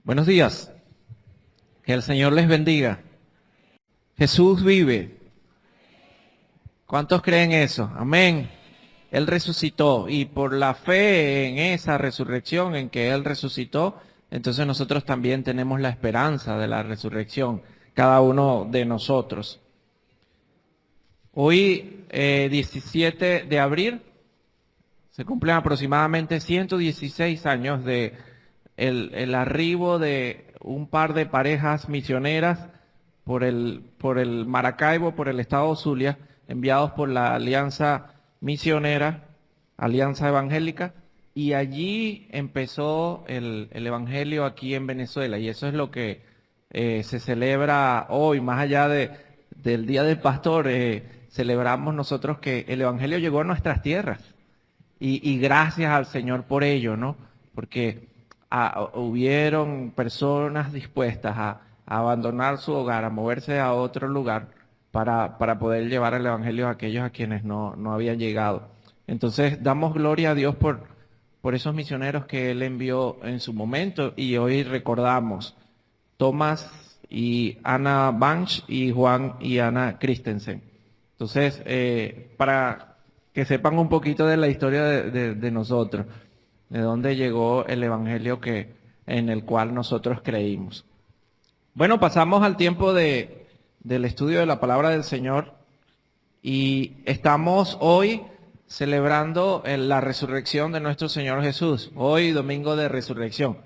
Buenos días, que el Señor les bendiga. Jesús vive. ¿Cuántos creen eso? Amén. Él resucitó y por la fe en esa resurrección, en que Él resucitó, entonces nosotros también tenemos la esperanza de la resurrección, cada uno de nosotros. Hoy, 17 de abril, se cumplen aproximadamente 116 años de el arribo de un par de parejas misioneras por el Maracaibo, por el estado Zulia, enviados por la Alianza Misionera, Alianza Evangélica, y allí empezó el Evangelio aquí en Venezuela, y eso es lo que se celebra hoy, más allá del Día del Pastor, celebramos nosotros que el Evangelio llegó a nuestras tierras. Y gracias al Señor por ello, ¿no? Porque hubieron personas dispuestas a abandonar su hogar, a moverse a otro lugar para poder llevar el Evangelio a aquellos a quienes no habían llegado. Entonces, damos gloria a Dios por esos misioneros que Él envió en su momento y hoy recordamos Thomas y Ana Banch y Juan y Ana Christensen. Entonces, para que sepan un poquito de la historia de nosotros, de dónde llegó el evangelio en el cual nosotros creímos. Bueno, pasamos al tiempo del estudio de la palabra del Señor y estamos hoy celebrando la resurrección de nuestro Señor Jesús, hoy domingo de resurrección.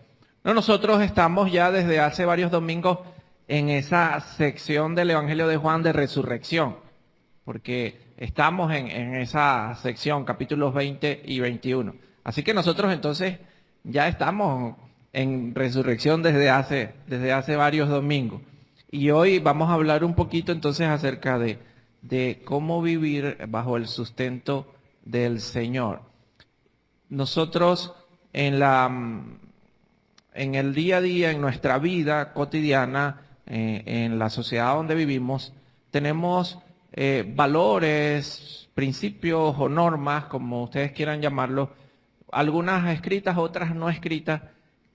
No, nosotros estamos ya desde hace varios domingos en esa sección del Evangelio de Juan de resurrección, porque estamos en esa sección, capítulos 20 y 21. Así que nosotros entonces ya estamos en resurrección desde hace varios domingos. Y hoy vamos a hablar un poquito entonces acerca de cómo vivir bajo el sustento del Señor. Nosotros en el día a día, en nuestra vida cotidiana, en la sociedad donde vivimos, tenemos valores, principios o normas, como ustedes quieran llamarlo, algunas escritas, otras no escritas,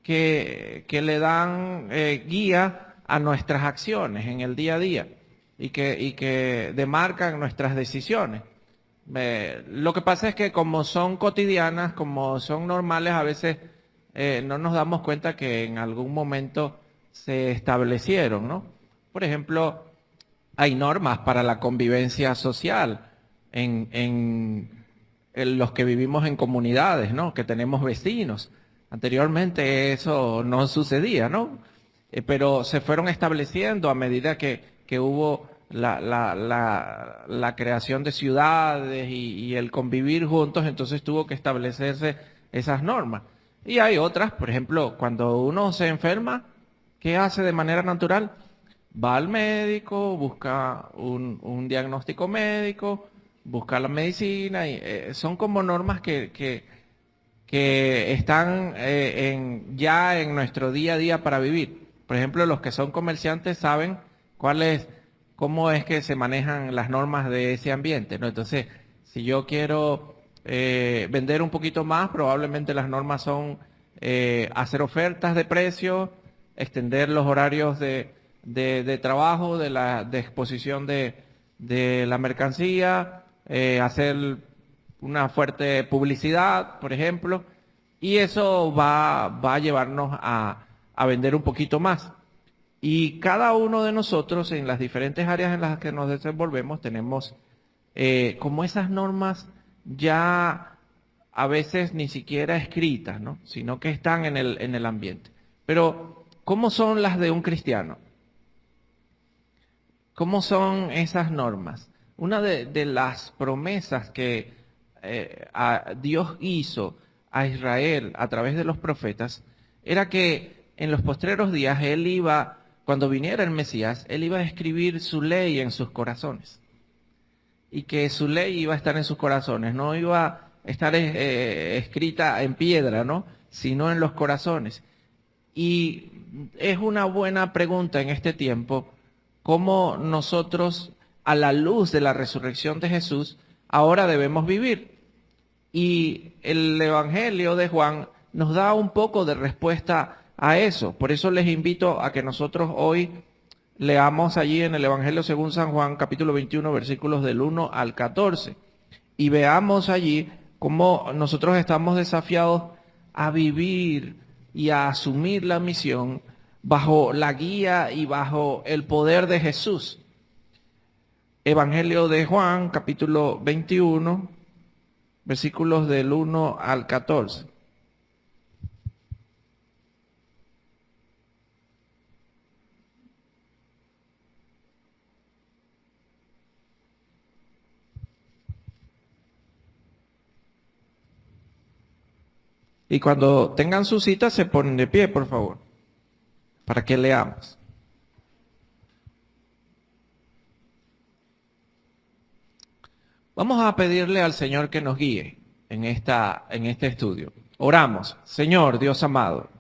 que le dan guía a nuestras acciones en el día a día y que demarcan nuestras decisiones. Lo que pasa es que como son cotidianas, como son normales, a veces no nos damos cuenta que en algún momento se establecieron, ¿no? Por ejemplo, hay normas para la convivencia social en los que vivimos en comunidades, ¿no? Que tenemos vecinos. Anteriormente eso no sucedía, ¿no? Pero se fueron estableciendo a medida que hubo la creación de ciudades y el convivir juntos, entonces tuvo que establecerse esas normas. Y hay otras, por ejemplo, cuando uno se enferma, ¿qué hace de manera natural? Va al médico, busca un diagnóstico médico, busca la medicina, y son como normas que están ya en nuestro día a día para vivir. Por ejemplo, los que son comerciantes saben cómo es que se manejan las normas de ese ambiente, ¿no? Entonces, si yo quiero vender un poquito más, probablemente las normas son hacer ofertas de precio, extender los horarios de trabajo, de exposición de la mercancía, hacer una fuerte publicidad, por ejemplo, y eso va a llevarnos a vender un poquito más. Y cada uno de nosotros en las diferentes áreas en las que nos desenvolvemos tenemos como esas normas ya a veces ni siquiera escritas, ¿no? Sino que están en el ambiente. Pero, ¿cómo son las de un cristiano? ¿Cómo son esas normas? Una de las promesas que Dios hizo a Israel a través de los profetas era que en los postreros días cuando viniera el Mesías, Él iba a escribir su ley en sus corazones. Y que su ley iba a estar en sus corazones, no iba a estar escrita en piedra, ¿no? Sino en los corazones. Y es una buena pregunta en este tiempo, cómo nosotros, a la luz de la resurrección de Jesús, ahora debemos vivir. Y el Evangelio de Juan nos da un poco de respuesta a eso. Por eso les invito a que nosotros hoy leamos allí en el Evangelio según San Juan, capítulo 21, versículos del 1 al 14, y veamos allí cómo nosotros estamos desafiados a vivir y a asumir la misión bajo la guía y bajo el poder de Jesús. Evangelio de Juan, capítulo 21, versículos del 1 al 14. Y cuando tengan su cita se ponen de pie, por favor, para que leamos. Vamos a pedirle al Señor que nos guíe en este estudio. Oramos. Señor, Dios amado,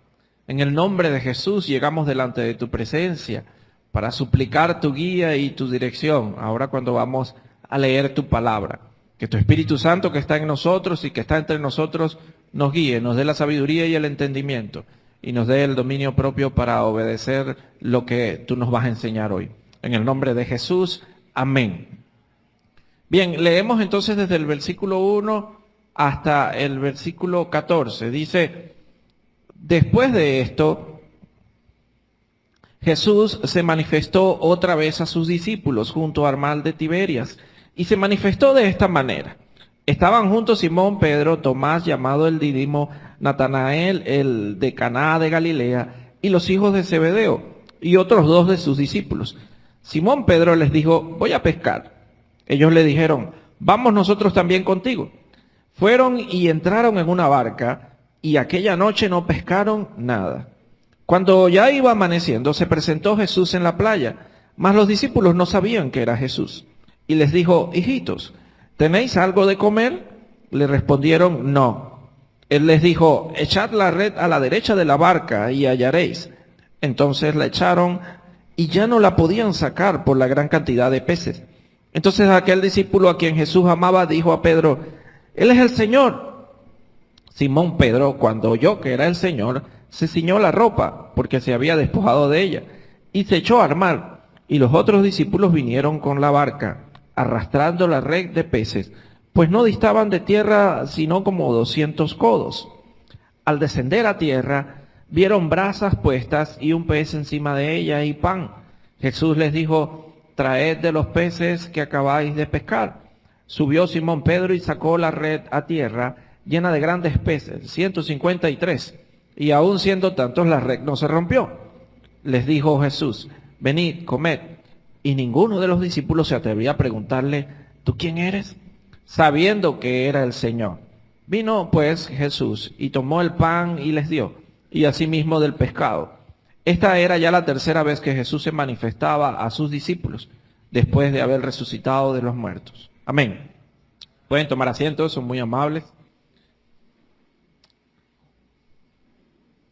en el nombre de Jesús llegamos delante de tu presencia para suplicar tu guía y tu dirección ahora cuando vamos a leer tu palabra. Que tu Espíritu Santo que está en nosotros y que está entre nosotros nos guíe, nos dé la sabiduría y el entendimiento y nos dé el dominio propio para obedecer lo que tú nos vas a enseñar hoy. En el nombre de Jesús, amén. Bien, leemos entonces desde el versículo 1 hasta el versículo 14. Dice, después de esto, Jesús se manifestó otra vez a sus discípulos junto al mar de Tiberias, y se manifestó de esta manera. Estaban juntos Simón, Pedro, Tomás, llamado el Dídimo, Natanael, el de Caná de Galilea, y los hijos de Zebedeo, y otros dos de sus discípulos. Simón Pedro les dijo, voy a pescar. Ellos le dijeron, vamos nosotros también contigo. Fueron y entraron en una barca, y aquella noche no pescaron nada. Cuando ya iba amaneciendo, se presentó Jesús en la playa, mas los discípulos no sabían que era Jesús. Y les dijo, hijitos, ¿tenéis algo de comer? Le respondieron, no. Él les dijo, echad la red a la derecha de la barca y hallaréis. Entonces la echaron y ya no la podían sacar por la gran cantidad de peces. Entonces aquel discípulo a quien Jesús amaba dijo a Pedro, Él es el Señor. Simón Pedro, cuando oyó que era el Señor, se ciñó la ropa, porque se había despojado de ella, y se echó al mar. Y los otros discípulos vinieron con la barca, arrastrando la red de peces, pues no distaban de tierra sino como 200 codos. Al descender a tierra, vieron brasas puestas y un pez encima de ella y pan. Jesús les dijo, traed de los peces que acabáis de pescar. Subió Simón Pedro y sacó la red a tierra, llena de grandes peces, 153. Y aun siendo tantos, la red no se rompió. Les dijo Jesús, venid, comed. Y ninguno de los discípulos se atrevía a preguntarle, ¿tú quién eres? Sabiendo que era el Señor. Vino pues Jesús y tomó el pan y les dio, y asimismo del pescado. Esta era ya la tercera vez que Jesús se manifestaba a sus discípulos, después de haber resucitado de los muertos. Amén. Pueden tomar asiento, son muy amables.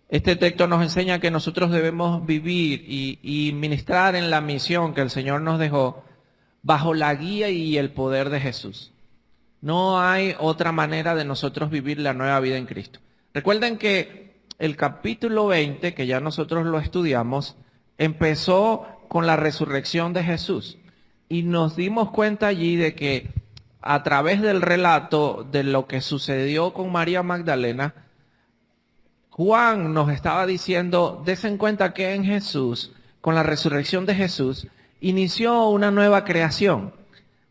Este texto nos enseña que nosotros debemos vivir y ministrar en la misión que el Señor nos dejó bajo la guía y el poder de Jesús. No hay otra manera de nosotros vivir la nueva vida en Cristo. Recuerden que el capítulo 20, que ya nosotros lo estudiamos, empezó con la resurrección de Jesús. Y nos dimos cuenta allí de que a través del relato de lo que sucedió con María Magdalena, Juan nos estaba diciendo, desen cuenta que en Jesús, con la resurrección de Jesús, inició una nueva creación.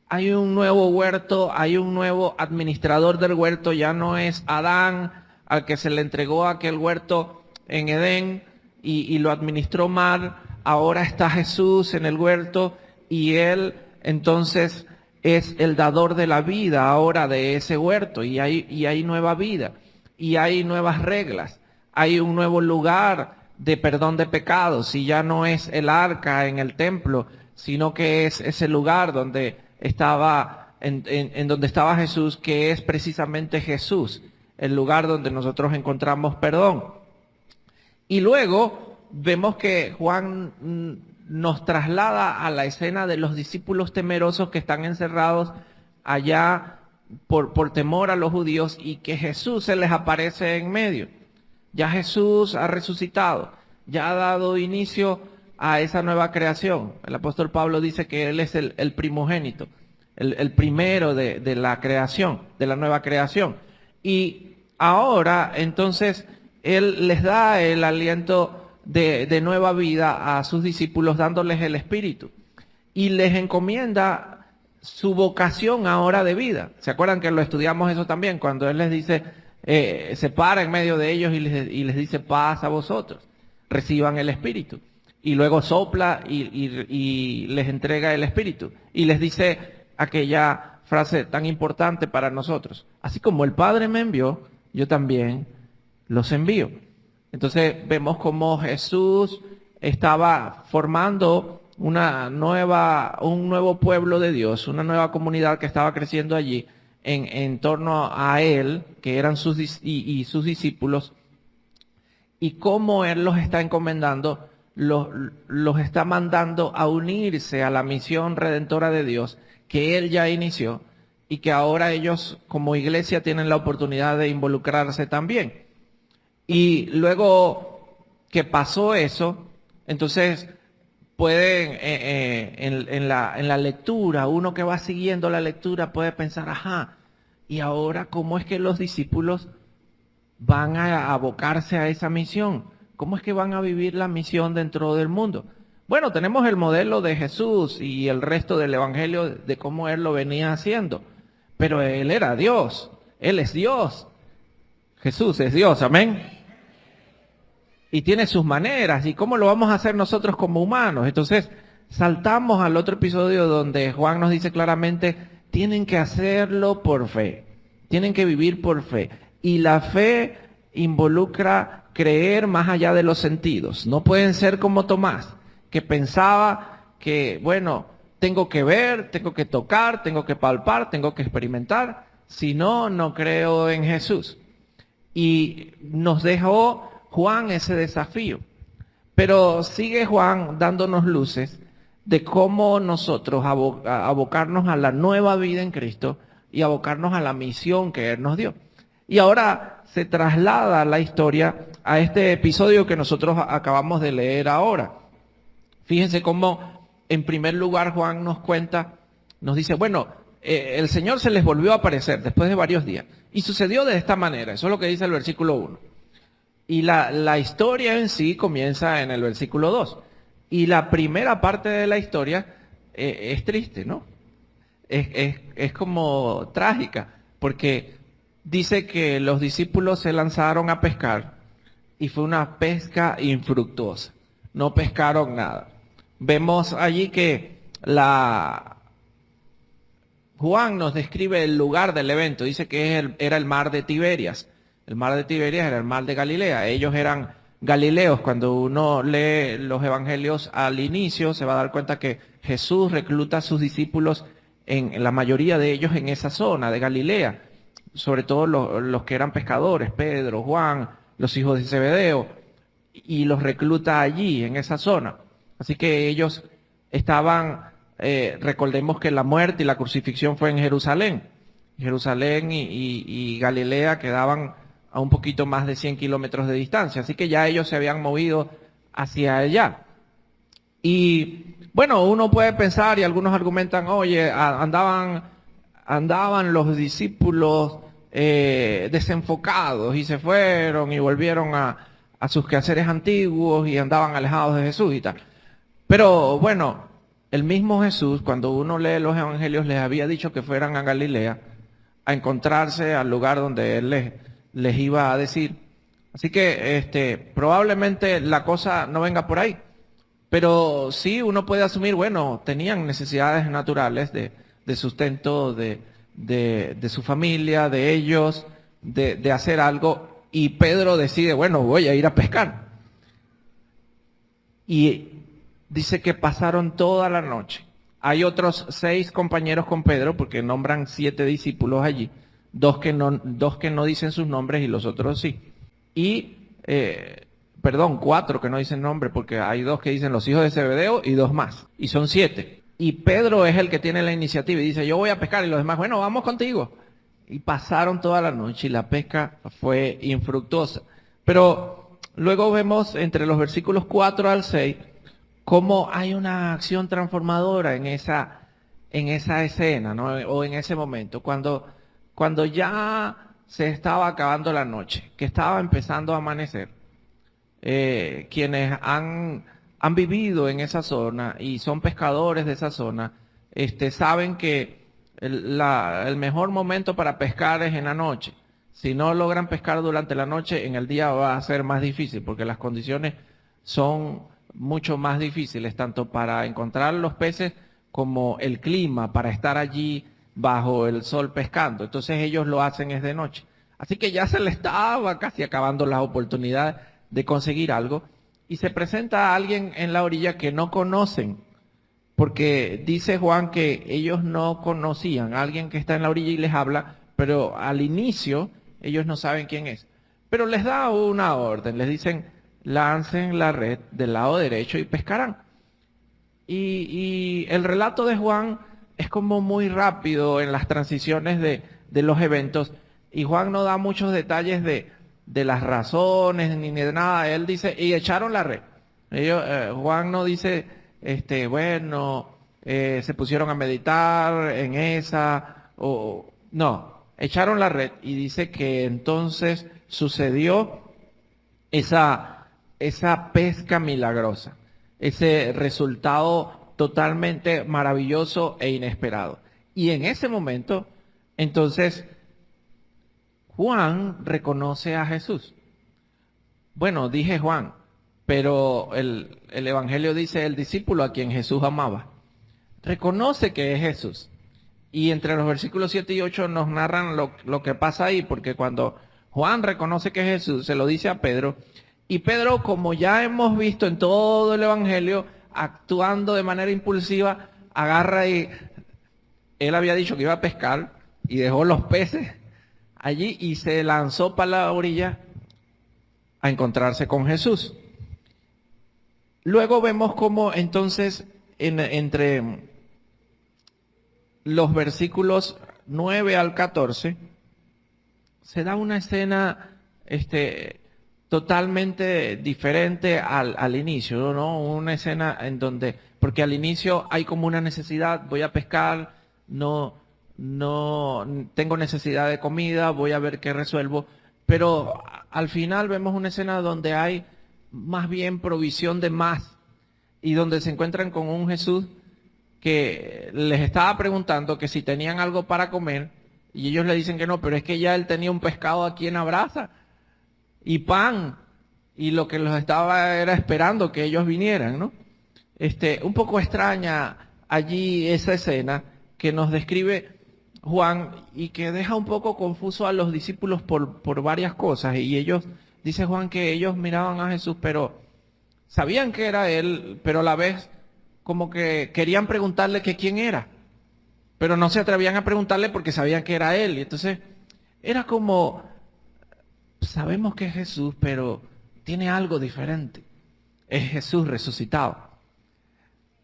Hay un nuevo huerto, hay un nuevo administrador del huerto, ya no es Adán al que se le entregó aquel huerto en Edén y lo administró mal. Ahora está Jesús en el huerto y Él entonces es el dador de la vida ahora de ese huerto y hay nueva vida y hay nuevas reglas. Hay un nuevo lugar de perdón de pecados y ya no es el arca en el templo, sino que es ese lugar donde estaba, en donde estaba Jesús, que es precisamente Jesús, el lugar donde nosotros encontramos perdón. Y luego vemos que Juan nos traslada a la escena de los discípulos temerosos que están encerrados allá por temor a los judíos y que Jesús se les aparece en medio. Ya Jesús ha resucitado, ya ha dado inicio a esa nueva creación. El apóstol Pablo dice que Él es el primogénito, el primero de la creación, de la nueva creación. Y ahora, entonces, Él les da el aliento de nueva vida a sus discípulos, dándoles el Espíritu. Y les encomienda su vocación ahora de vida. ¿Se acuerdan que lo estudiamos eso también? Cuando Él les dice, se para en medio de ellos y les dice, paz a vosotros, reciban el Espíritu. Y luego sopla y les entrega el Espíritu. Y les dice aquella frase tan importante para nosotros: así como el Padre me envió, yo también los envío. Entonces vemos cómo Jesús estaba formando un nuevo pueblo de Dios, una nueva comunidad que estaba creciendo allí en torno a Él, que eran sus discípulos, y cómo Él los está encomendando, los está mandando a unirse a la misión redentora de Dios que Él ya inició y que ahora ellos como iglesia tienen la oportunidad de involucrarse también. Y luego que pasó eso, entonces pueden en la lectura, uno que va siguiendo la lectura puede pensar, ajá, ¿y ahora cómo es que los discípulos van a abocarse a esa misión? ¿Cómo es que van a vivir la misión dentro del mundo? Bueno, tenemos el modelo de Jesús y el resto del Evangelio de cómo Él lo venía haciendo. Pero Él era Dios, Él es Dios. Jesús es Dios, amén. Y tiene sus maneras. ¿Y cómo lo vamos a hacer nosotros como humanos? Entonces, saltamos al otro episodio donde Juan nos dice claramente, tienen que hacerlo por fe. Tienen que vivir por fe. Y la fe involucra creer más allá de los sentidos. No pueden ser como Tomás, que pensaba que, bueno, tengo que ver, tengo que tocar, tengo que palpar, tengo que experimentar. Si no, no creo en Jesús. Y nos dejó Juan ese desafío. Pero sigue Juan dándonos luces de cómo nosotros abocarnos a la nueva vida en Cristo y abocarnos a la misión que Él nos dio. Y ahora se traslada la historia a este episodio que nosotros acabamos de leer ahora. Fíjense cómo, en primer lugar, Juan nos cuenta, nos dice, bueno, el Señor se les volvió a aparecer después de varios días. Y sucedió de esta manera, eso es lo que dice el versículo 1. Y la historia en sí comienza en el versículo 2. Y la primera parte de la historia es triste, ¿no? Es como trágica, porque dice que los discípulos se lanzaron a pescar y fue una pesca infructuosa. No pescaron nada. Vemos allí que Juan nos describe el lugar del evento. Dice que era el mar de Tiberias. El mar de Tiberias era el mar de Galilea. Ellos eran galileos. Cuando uno lee los evangelios al inicio, se va a dar cuenta que Jesús recluta a sus discípulos, en la mayoría de ellos en esa zona de Galilea. Sobre todo los que eran pescadores, Pedro, Juan, los hijos de Zebedeo, y los recluta allí, en esa zona. Así que ellos estaban, recordemos que la muerte y la crucifixión fue en Jerusalén. Jerusalén y Galilea quedaban a un poquito más de 100 kilómetros de distancia, así que ya ellos se habían movido hacia allá. Y bueno, uno puede pensar, y algunos argumentan, oye, andaban los discípulos desenfocados y se fueron y volvieron a sus quehaceres antiguos y andaban alejados de Jesús y tal. Pero bueno, el mismo Jesús, cuando uno lee los evangelios, les había dicho que fueran a Galilea a encontrarse al lugar donde Él les iba a decir. Así que probablemente la cosa no venga por ahí. Pero sí uno puede asumir, bueno, tenían necesidades naturales de sustento de su familia, de ellos, de hacer algo. Y Pedro decide, bueno, voy a ir a pescar. Y dice que pasaron toda la noche. Hay otros 6 compañeros con Pedro, porque nombran 7 discípulos allí. 2 que no dicen sus nombres y los otros sí. Y, 4 que no dicen nombre, porque hay 2 que dicen los hijos de Zebedeo y 2 más. Y son 7. Y Pedro es el que tiene la iniciativa y dice, yo voy a pescar, y los demás, bueno, vamos contigo. Y pasaron toda la noche y la pesca fue infructuosa. Pero luego vemos entre los versículos 4 al 6 cómo hay una acción transformadora en esa escena, ¿no? O en ese momento, cuando ya se estaba acabando la noche, que estaba empezando a amanecer. Quienes han vivido en esa zona y son pescadores de esa zona, saben que el mejor momento para pescar es en la noche. Si no logran pescar durante la noche, en el día va a ser más difícil porque las condiciones son mucho más difíciles, tanto para encontrar los peces como el clima para estar allí bajo el sol pescando. Entonces ellos lo hacen es de noche. Así que ya se les estaba casi acabando las oportunidades de conseguir algo y se presenta a alguien en la orilla que no conocen, porque dice Juan que ellos no conocían a alguien que está en la orilla y les habla, pero al inicio ellos no saben quién es. Pero les da una orden, les dicen, lancen la red del lado derecho y pescarán. Y el relato de Juan es como muy rápido en las transiciones de los eventos, y Juan no da muchos detalles de las razones ni de nada. Él dice, y echaron la red. Juan no dice, se pusieron a meditar en esa, o no, echaron la red, y dice que entonces sucedió esa pesca milagrosa, ese resultado totalmente maravilloso e inesperado. Y en ese momento, entonces, Juan reconoce a Jesús. Bueno, dije Juan, pero el Evangelio dice el discípulo a quien Jesús amaba. Reconoce que es Jesús. Y entre los versículos 7 y 8 nos narran lo que pasa ahí, porque cuando Juan reconoce que es Jesús, se lo dice a Pedro, y Pedro, como ya hemos visto en todo el Evangelio, actuando de manera impulsiva, agarra y él había dicho que iba a pescar y dejó los peces allí y se lanzó para la orilla a encontrarse con Jesús. Luego vemos cómo entonces entre los versículos 9 al 14 se da una escena totalmente diferente al inicio, ¿no? Una escena en donde, porque al inicio hay como una necesidad, voy a pescar, no tengo necesidad de comida, voy a ver qué resuelvo, pero al final vemos una escena donde hay más bien provisión de más, y donde se encuentran con un Jesús que les estaba preguntando que si tenían algo para comer, y ellos le dicen que no, pero es que ya él tenía un pescado aquí en la brasa y pan, y lo que los estaba era esperando que ellos vinieran, ¿no? Un poco extraña allí esa escena que nos describe Juan y que deja un poco confuso a los discípulos por varias cosas. Y ellos, dice Juan, que ellos miraban a Jesús, pero sabían que era él, pero a la vez como que querían preguntarle que quién era, pero no se atrevían a preguntarle porque sabían que era él. Y entonces era como, sabemos que es Jesús, pero tiene algo diferente. Es Jesús resucitado.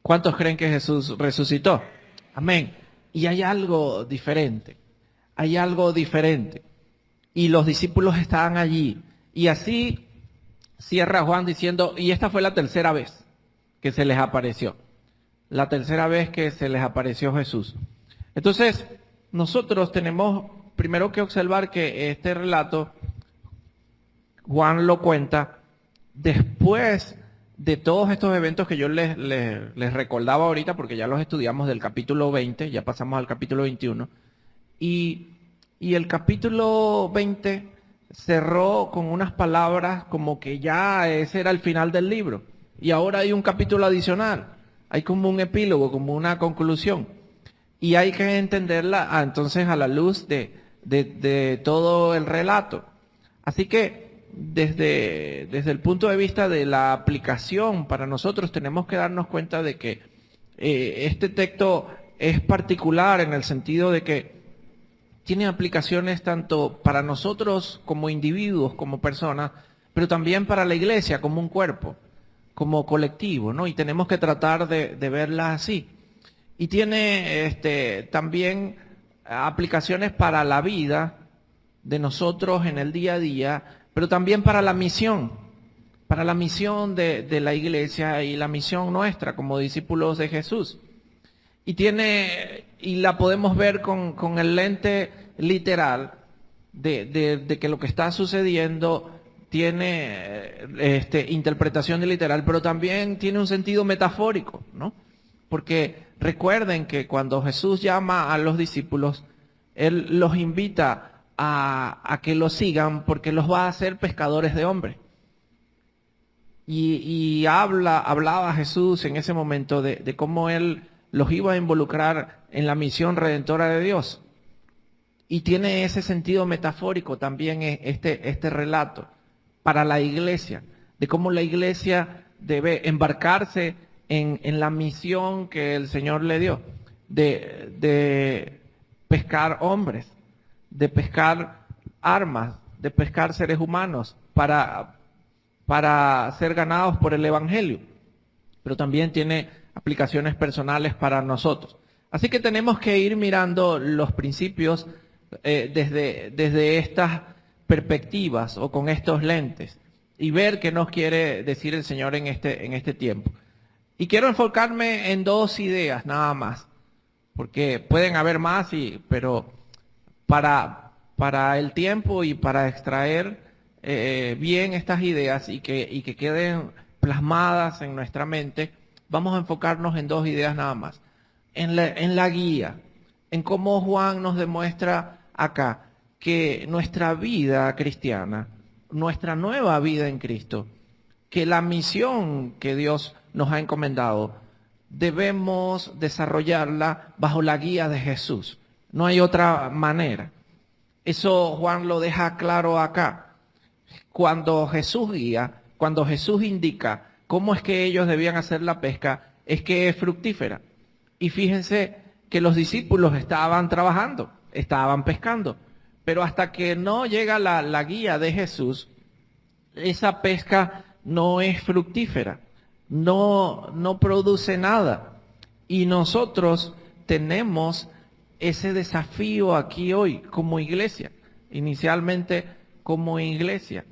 ¿Cuántos creen que Jesús resucitó? Amén. Y hay algo diferente. Hay algo diferente. Y los discípulos estaban allí. Y así cierra Juan diciendo, y esta fue la tercera vez que se les apareció. La tercera vez que se les apareció Jesús. Entonces, nosotros tenemos primero que observar que este relato, Juan lo cuenta después de todos estos eventos que yo les recordaba ahorita, porque ya los estudiamos del capítulo 20, ya pasamos al capítulo 21, y el capítulo 20 cerró con unas palabras como que ya ese era el final del libro, y ahora hay un capítulo adicional, hay como un epílogo, como una conclusión, y hay que entenderla entonces a la luz de todo el relato. Así que desde el punto de vista de la aplicación, para nosotros tenemos que darnos cuenta de que este texto es particular en el sentido de que tiene aplicaciones tanto para nosotros como individuos, como personas, pero también para la iglesia como un cuerpo, como colectivo, ¿no? Y tenemos que tratar de verla así. Y tiene también aplicaciones para la vida de nosotros en el día a día, pero también para la misión de la iglesia y la misión nuestra como discípulos de Jesús. Y la podemos ver con el lente literal de que lo que está sucediendo tiene interpretación de literal, pero también tiene un sentido metafórico, ¿no? Porque recuerden que cuando Jesús llama a los discípulos, Él los invita a que lo sigan porque los va a hacer pescadores de hombres. Y hablaba Jesús en ese momento de cómo Él los iba a involucrar en la misión redentora de Dios. Y tiene ese sentido metafórico también este relato para la iglesia, de cómo la iglesia debe embarcarse en la misión que el Señor le dio, de pescar hombres, de pescar armas, de pescar seres humanos para ser ganados por el Evangelio. Pero también tiene aplicaciones personales para nosotros. Así que tenemos que ir mirando los principios desde estas perspectivas o con estos lentes y ver qué nos quiere decir el Señor en este tiempo. Y quiero enfocarme en dos ideas nada más, porque pueden haber más, pero para el tiempo y para extraer bien estas ideas y que queden plasmadas en nuestra mente, vamos a enfocarnos en dos ideas nada más. En la guía, en cómo Juan nos demuestra acá que nuestra vida cristiana, nuestra nueva vida en Cristo, que la misión que Dios nos ha encomendado, debemos desarrollarla bajo la guía de Jesús. No hay otra manera. Eso Juan lo deja claro acá. Cuando Jesús guía, cuando Jesús indica cómo es que ellos debían hacer la pesca, es que es fructífera. Y fíjense que los discípulos estaban trabajando, estaban pescando, pero hasta que no llega la guía de Jesús, esa pesca no es fructífera, no produce nada. Y nosotros tenemos ese desafío aquí hoy como iglesia, inicialmente como iglesia,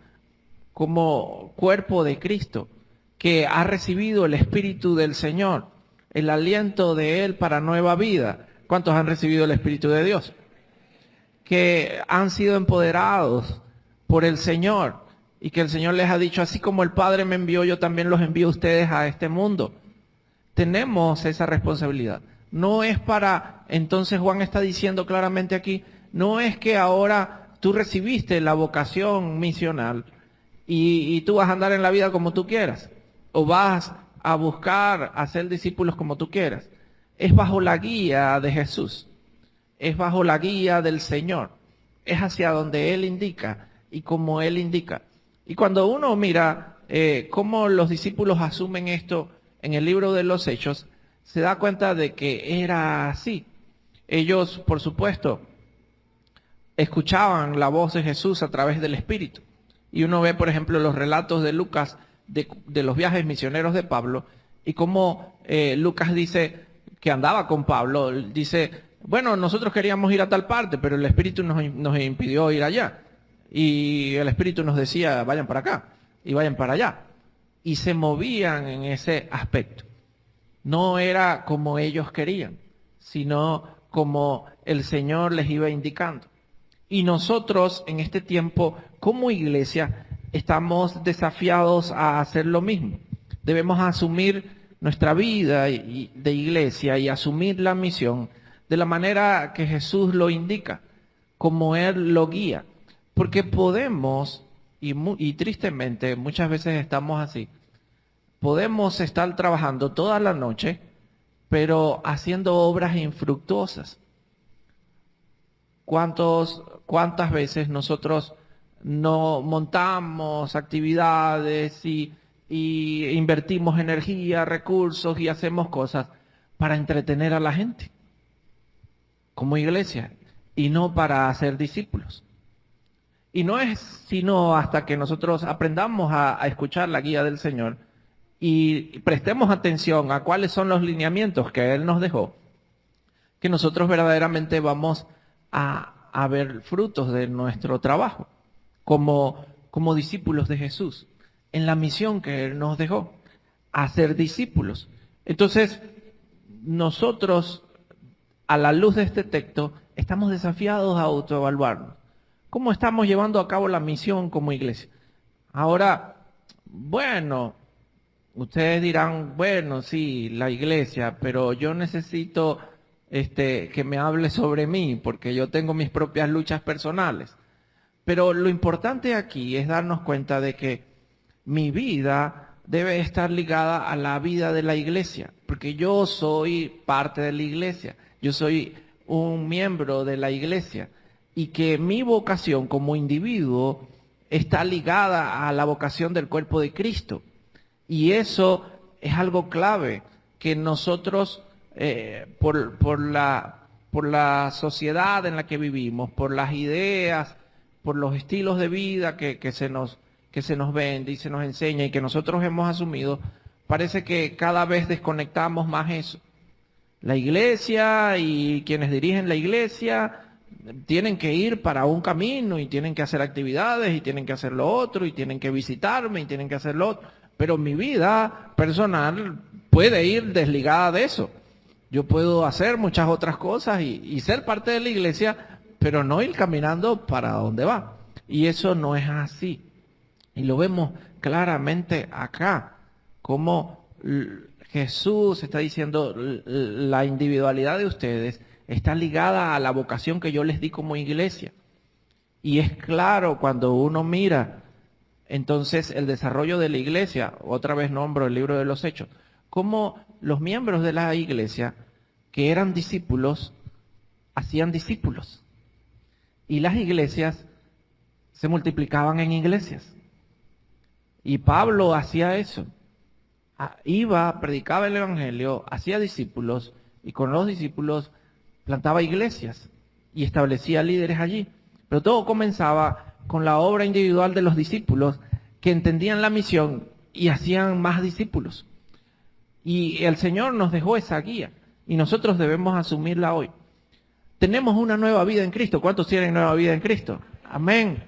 como cuerpo de Cristo, que ha recibido el Espíritu del Señor, el aliento de Él para nueva vida. ¿Cuántos han recibido el Espíritu de Dios? Que han sido empoderados por el Señor y que el Señor les ha dicho, así como el Padre me envió, yo también los envío a ustedes a este mundo. Tenemos esa responsabilidad. No es entonces Juan está diciendo claramente aquí, no es que ahora tú recibiste la vocación misional y tú vas a andar en la vida como tú quieras, o vas a buscar hacer discípulos como tú quieras. Es bajo la guía de Jesús, es bajo la guía del Señor, es hacia donde Él indica y como Él indica. Y cuando uno mira cómo los discípulos asumen esto en el libro de los Hechos, se da cuenta de que era así. Ellos, por supuesto, escuchaban la voz de Jesús a través del Espíritu. Y uno ve, por ejemplo, los relatos de Lucas de los viajes misioneros de Pablo, y cómo Lucas dice que andaba con Pablo, dice, bueno, nosotros queríamos ir a tal parte, pero el Espíritu nos impidió ir allá. Y el Espíritu nos decía, vayan para acá y vayan para allá. Y se movían en ese aspecto. No era como ellos querían, sino como el Señor les iba indicando. Y nosotros en este tiempo, como iglesia, estamos desafiados a hacer lo mismo. Debemos asumir nuestra vida de iglesia y asumir la misión de la manera que Jesús lo indica, como Él lo guía. Porque podemos, y tristemente muchas veces estamos así, podemos estar trabajando toda la noche, pero haciendo obras infructuosas. ¿Cuántas veces nosotros no montamos actividades y invertimos energía, recursos y hacemos cosas para entretener a la gente como iglesia y no para hacer discípulos? Y no es sino hasta que nosotros aprendamos a escuchar la guía del Señor y prestemos atención a cuáles son los lineamientos que Él nos dejó, que nosotros verdaderamente vamos a ver frutos de nuestro trabajo, como como discípulos de Jesús, en la misión que Él nos dejó, hacer discípulos. Entonces, nosotros, a la luz de este texto, estamos desafiados a autoevaluarnos. ¿Cómo estamos llevando a cabo la misión como iglesia? Ahora, bueno, ustedes dirán, bueno, sí, la iglesia, pero yo necesito que me hable sobre mí, porque yo tengo mis propias luchas personales. Pero lo importante aquí es darnos cuenta de que mi vida debe estar ligada a la vida de la iglesia, porque yo soy parte de la iglesia, yo soy un miembro de la iglesia, y que mi vocación como individuo está ligada a la vocación del cuerpo de Cristo. Y eso es algo clave, que nosotros, por la sociedad en la que vivimos, por las ideas, por los estilos de vida que se nos vende y se nos enseña y que nosotros hemos asumido, parece que cada vez desconectamos más eso. La iglesia y quienes dirigen la iglesia tienen que ir para un camino y tienen que hacer actividades y tienen que hacer lo otro y tienen que visitarme y tienen que hacer lo otro. Pero mi vida personal puede ir desligada de eso. Yo puedo hacer muchas otras cosas y ser parte de la iglesia, pero no ir caminando para donde va. Y eso no es así. Y lo vemos claramente acá, como Jesús está diciendo, la individualidad de ustedes está ligada a la vocación que yo les di como iglesia. Y es claro cuando uno mira, entonces, el desarrollo de la iglesia, otra vez nombro el libro de los Hechos, cómo los miembros de la iglesia que eran discípulos, hacían discípulos. Y las iglesias se multiplicaban en iglesias. Y Pablo hacía eso. Iba, predicaba el evangelio, hacía discípulos y con los discípulos plantaba iglesias y establecía líderes allí. Pero todo comenzaba con la obra individual de los discípulos que entendían la misión y hacían más discípulos. Y el Señor nos dejó esa guía y nosotros debemos asumirla hoy. Tenemos una nueva vida en Cristo. ¿Cuántos tienen nueva vida en Cristo? Amén.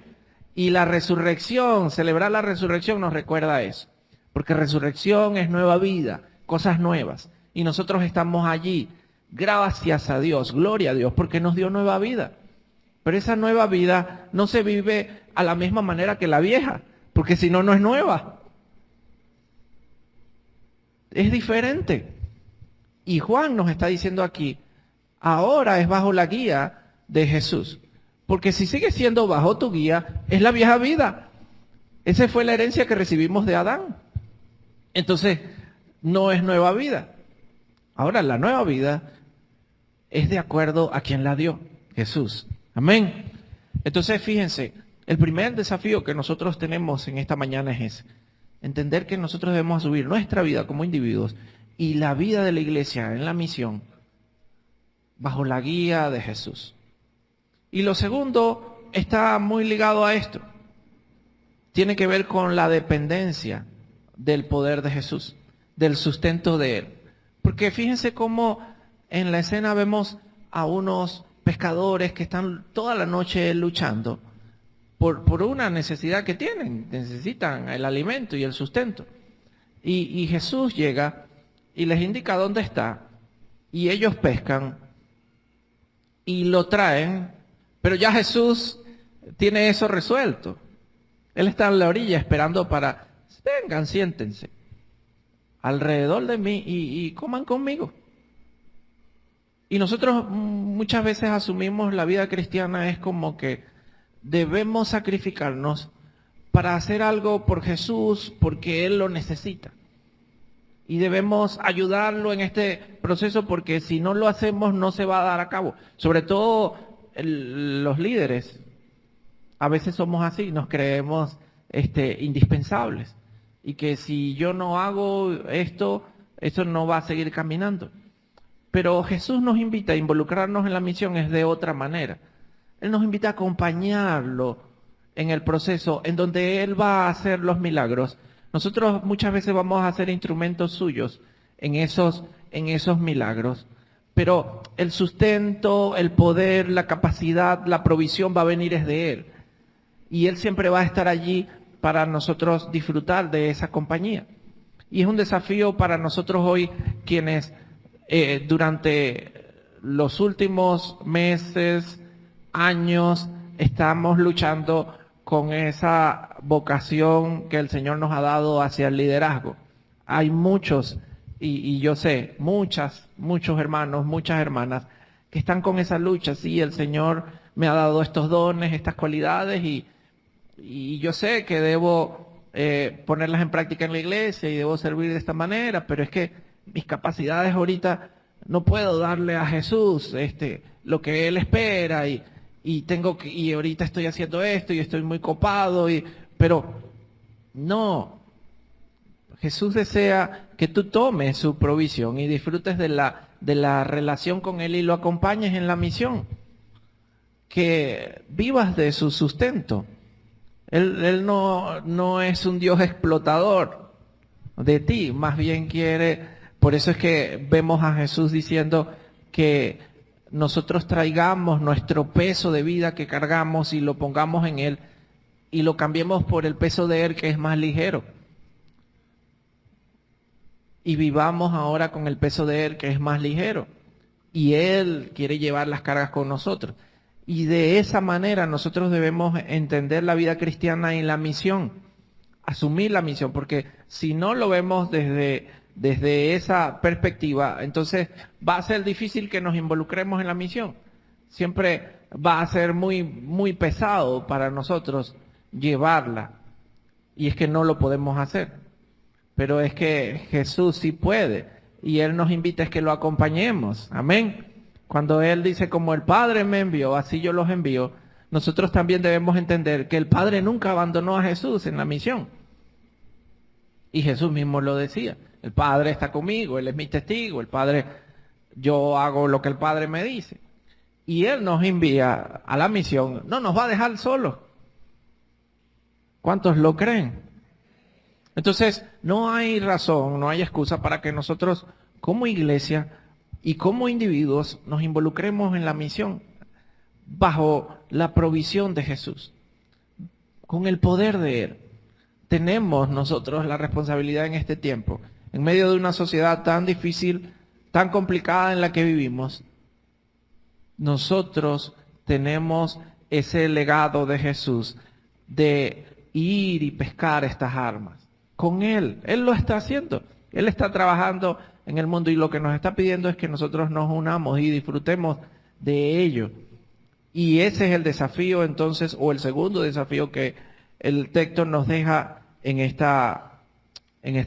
Y la resurrección, celebrar la resurrección nos recuerda eso. Porque resurrección es nueva vida, cosas nuevas. Y nosotros estamos allí. Gracias a Dios, gloria a Dios, porque nos dio nueva vida. Pero esa nueva vida no se vive a la misma manera que la vieja, porque si no, no es nueva. Es diferente. Y Juan nos está diciendo aquí, ahora es bajo la guía de Jesús. Porque si sigue siendo bajo tu guía, es la vieja vida. Esa fue la herencia que recibimos de Adán. Entonces, no es nueva vida. Ahora, la nueva vida es de acuerdo a quien la dio, Jesús. Amén. Entonces, fíjense, el primer desafío que nosotros tenemos en esta mañana es ese. Entender que nosotros debemos asumir nuestra vida como individuos y la vida de la iglesia en la misión bajo la guía de Jesús. Y lo segundo está muy ligado a esto. Tiene que ver con la dependencia del poder de Jesús, del sustento de Él. Porque fíjense cómo en la escena vemos a unos pescadores que están toda la noche luchando por una necesidad que tienen. Necesitan el alimento y el sustento. Y Jesús llega y les indica dónde está. Y ellos pescan y lo traen. Pero ya Jesús tiene eso resuelto. Él está en la orilla esperando para, vengan, siéntense alrededor de mí y coman conmigo. Y nosotros muchas veces asumimos la vida cristiana es como que debemos sacrificarnos para hacer algo por Jesús porque Él lo necesita. Y debemos ayudarlo en este proceso porque si no lo hacemos no se va a dar a cabo. Sobre todo los líderes, a veces somos así, nos creemos indispensables. Y que si yo no hago esto no va a seguir caminando. Pero Jesús nos invita a involucrarnos en la misión es de otra manera. Él nos invita a acompañarlo en el proceso en donde Él va a hacer los milagros. Nosotros muchas veces vamos a ser instrumentos suyos en esos milagros. Pero el sustento, el poder, la capacidad, la provisión va a venir es de Él. y Él siempre va a estar allí para nosotros disfrutar de esa compañía. Y es un desafío para nosotros hoy, quienes durante los últimos meses, años, estamos luchando con esa vocación que el Señor nos ha dado hacia el liderazgo. Hay muchos, y yo sé, muchos hermanos, muchas hermanas, que están con esa lucha. Sí, el Señor me ha dado estos dones, estas cualidades, y yo sé que debo ponerlas en práctica en la iglesia y debo servir de esta manera, pero es que mis capacidades ahorita no puedo darle a Jesús lo que Él espera, y ahorita estoy haciendo esto y estoy muy copado, pero no. Jesús desea que tú tomes su provisión y disfrutes de la relación con Él y lo acompañes en la misión. Que vivas de su sustento. Él no es un Dios explotador de ti, más bien quiere. Por eso es que vemos a Jesús diciendo que nosotros traigamos nuestro peso de vida que cargamos y lo pongamos en Él y lo cambiemos por el peso de Él, que es más ligero. Y vivamos ahora con el peso de Él, que es más ligero. Y Él quiere llevar las cargas con nosotros. Y de esa manera nosotros debemos entender la vida cristiana y la misión, asumir la misión, porque si no lo vemos desde esa perspectiva, entonces va a ser difícil que nos involucremos en la misión. Siempre va a ser muy pesado para nosotros llevarla, y es que no lo podemos hacer. Pero es que Jesús sí puede, y Él nos invita a que lo acompañemos. Amén. Cuando Él dice, como el Padre me envió, así yo los envío, nosotros también debemos entender que el Padre nunca abandonó a Jesús en la misión. Y Jesús mismo lo decía, el Padre está conmigo, Él es mi testigo, el Padre, yo hago lo que el Padre me dice. Y Él nos envía a la misión, no nos va a dejar solos. ¿Cuántos lo creen? Entonces, no hay razón, no hay excusa para que nosotros como iglesia y como individuos nos involucremos en la misión bajo la provisión de Jesús, con el poder de Él. Tenemos nosotros la responsabilidad en este tiempo, en medio de una sociedad tan difícil, tan complicada en la que vivimos. Nosotros tenemos ese legado de Jesús de ir y pescar estas almas. Con Él lo está haciendo. Él está trabajando en el mundo y lo que nos está pidiendo es que nosotros nos unamos y disfrutemos de ello. Y ese es el desafío entonces, o el segundo desafío que el texto nos deja en esta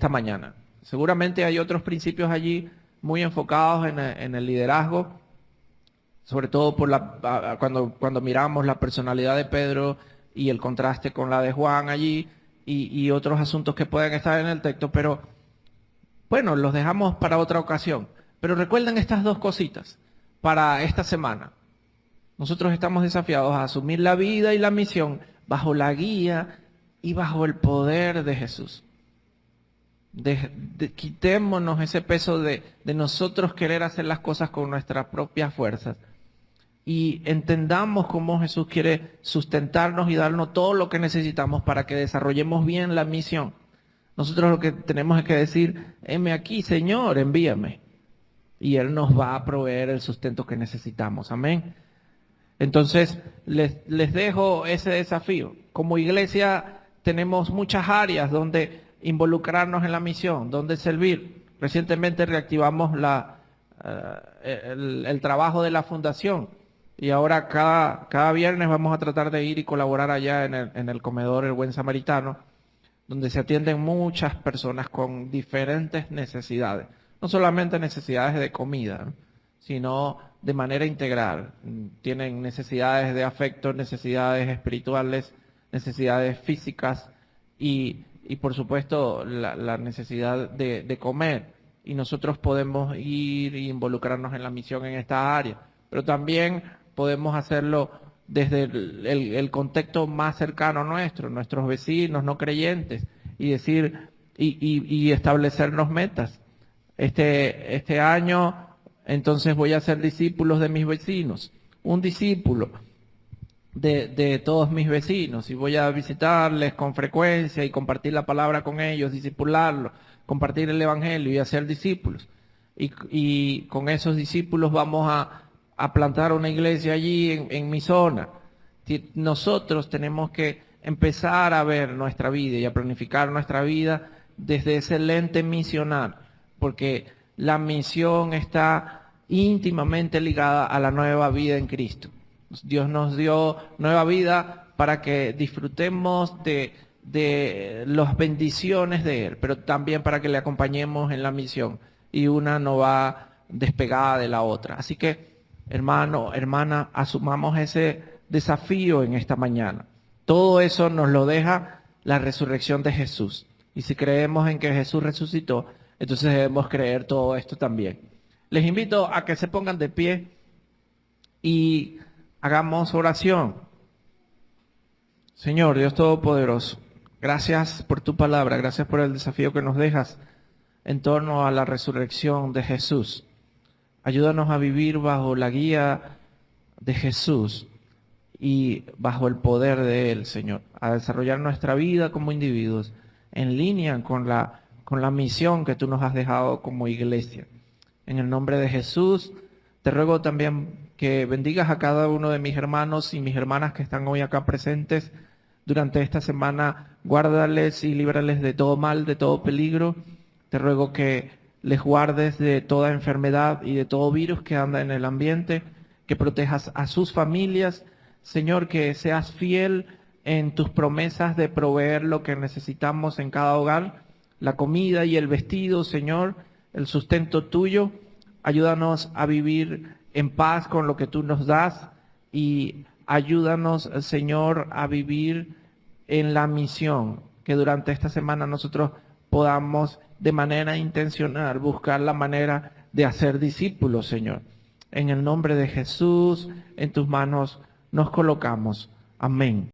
mañana. Seguramente hay otros principios allí muy enfocados en el liderazgo, sobre todo cuando miramos la personalidad de Pedro y el contraste con la de Juan allí, y otros asuntos que pueden estar en el texto, pero bueno, los dejamos para otra ocasión. Pero recuerden estas dos cositas para esta semana. Nosotros estamos desafiados a asumir la vida y la misión bajo la guía y bajo el poder de Jesús. Quitémonos ese peso de nosotros querer hacer las cosas con nuestras propias fuerzas. Y entendamos cómo Jesús quiere sustentarnos y darnos todo lo que necesitamos para que desarrollemos bien la misión. Nosotros lo que tenemos es que decir, heme aquí, Señor, envíame. Y Él nos va a proveer el sustento que necesitamos. Amén. Entonces, les dejo ese desafío. Como iglesia tenemos muchas áreas donde involucrarnos en la misión, donde servir. Recientemente reactivamos el trabajo de la fundación. Y ahora cada viernes vamos a tratar de ir y colaborar allá en el comedor El Buen Samaritano, donde se atienden muchas personas con diferentes necesidades. No solamente necesidades de comida, sino de manera integral. Tienen necesidades de afecto, necesidades espirituales, necesidades físicas y por supuesto la necesidad de comer. Y nosotros podemos ir e involucrarnos en la misión en esta área. Pero también podemos hacerlo desde el contexto más cercano nuestro, nuestros vecinos no creyentes, y decir y establecernos metas. Este año, entonces voy a ser discípulos de mis vecinos. Un discípulo de todos mis vecinos y voy a visitarles con frecuencia y compartir la palabra con ellos, discipularlos, compartir el evangelio y hacer discípulos. Y con esos discípulos vamos a plantar una iglesia allí en mi zona. Nosotros tenemos que empezar a ver nuestra vida y a planificar nuestra vida desde ese lente misional, porque la misión está íntimamente ligada a la nueva vida en Cristo. Dios nos dio nueva vida para que disfrutemos de las bendiciones de Él, pero también para que le acompañemos en la misión. Y una no va despegada de la otra. Así que, hermano, hermana, asumamos ese desafío en esta mañana. Todo eso nos lo deja la resurrección de Jesús. Y si creemos en que Jesús resucitó, entonces debemos creer todo esto también. Les invito a que se pongan de pie y hagamos oración. Señor Dios Todopoderoso, gracias por tu palabra, gracias por el desafío que nos dejas en torno a la resurrección de Jesús. Ayúdanos a vivir bajo la guía de Jesús y bajo el poder de Él, Señor, a desarrollar nuestra vida como individuos en línea con la misión que tú nos has dejado como iglesia. En el nombre de Jesús, te ruego también que bendigas a cada uno de mis hermanos y mis hermanas que están hoy acá presentes durante esta semana. Guárdales y líbrales de todo mal, de todo peligro. Te ruego que les guardes de toda enfermedad y de todo virus que anda en el ambiente, que protejas a sus familias. Señor, que seas fiel en tus promesas de proveer lo que necesitamos en cada hogar, la comida y el vestido, Señor, el sustento tuyo. Ayúdanos a vivir en paz con lo que tú nos das y ayúdanos, Señor, a vivir en la misión, que durante esta semana nosotros podamos de manera intencional buscar la manera de hacer discípulos, Señor. En el nombre de Jesús, en tus manos nos colocamos. Amén.